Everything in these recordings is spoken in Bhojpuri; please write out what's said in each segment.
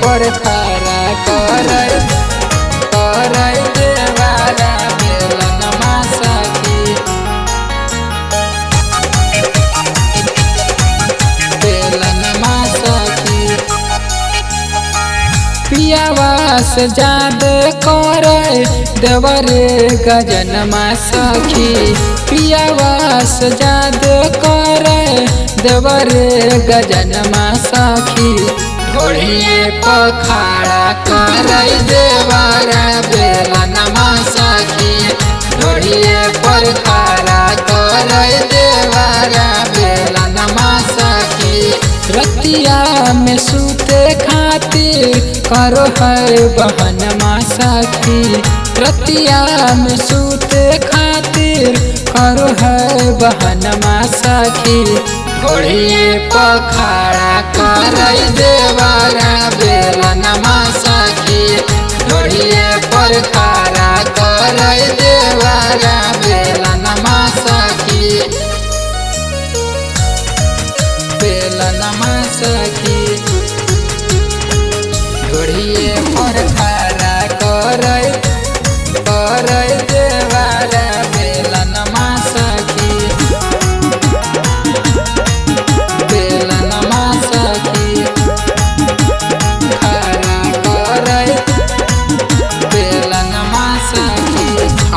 पर खड़ा करे देवारा बेलनमा सखी बेलनमा सखी पियावा से जादे करे देवरे गजनमा सखी पियावा से जादे करे देवरे गजनमा सखी घोड़िए पखाड़ा करे देवारा बेलनमा सखी घोड़िए पर खड़ा करे देवारा बेलनमा सखी रतिया में सूते खातिर करो है बहनमा सखी रतिया में सूते खातिर करो है बहनमा सखी घोड़िए पखाड़ा करे देवारा बेलनमा सखी घोड़िए पर खड़ा करे देवारा बेलनमा सखी बेलनमा सखी घोड़िए पर खड़ा करे देवारा बेलनमा सखी बेलनमा सखी खड़ा करे बेलनमा सखी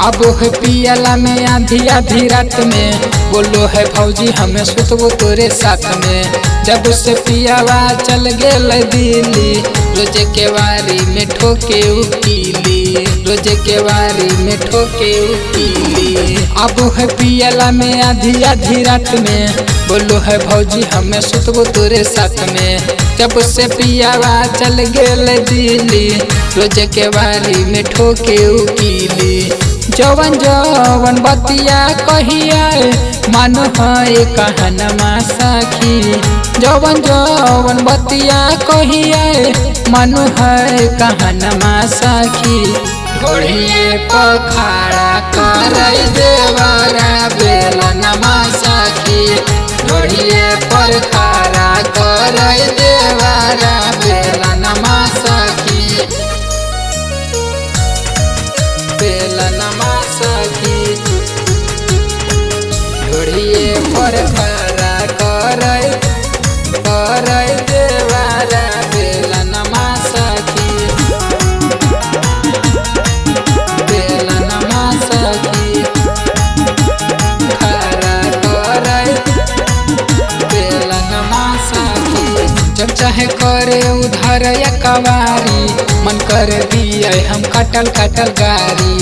अब है पियला में आधी आधी रात में बोलो है भौजी हमें सुतबो तोरे साथ में जब से पियावा चल गेल दिल्ली रोजे के वारी में ठोके उकीली रोजे के वारी में ठोके उकीली अब है पियला में आधी आधी रात में बोलो है भौजी हमें सुतबो तोरे साथ में जब से पियावा चल गेल दिल्ली रोजे के वारी में ठोके उकीली जवन जवन बतिया कहिया मानो है कहनमा सखी जवन जवन बतिया कहिया मानो है कहनमा सखी घोड़िए पखाड़ा करे देवारा बेलनमा सखी घोड़िए पर खड़ा करे देवारा बेलनमा सखी बेलनमा सखी घोड़िए पर खड़ा करे देवारा बेलनमा सखी बेलनमा सखी खड़ा करे बेलनमा सखी जब चाहे करे उधर या कवारी मन कर दिए हम कटल कटल गारी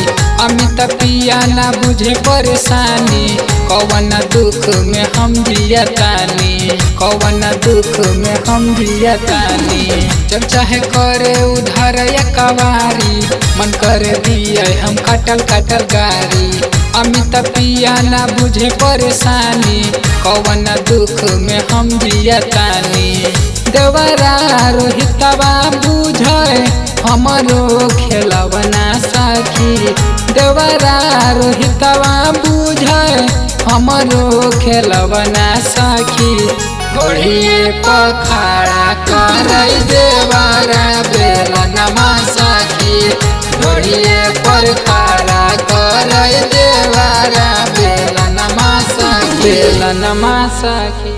अमित पिया ना बुझे परेशानी कौन दुख में हम जियतानी कौन दुख में हम जियतानी जब चाहे करे उधर या कवारी मन कर दिए हम कटल कटल गारी अमित पिया ना बुझे परेशानी कौन दुख में हम जियतानी देवरा रोहितवा बुझे हमरो खेलवना सखी देवरा रोहितवा बुझे हमरो खेलवना सखी घोड़िए पखाड़ा करे देवारा बेलनमा सखी घोड़िए पर खड़ा करे देवारा बेलनमा सखी बेलनमा सखी।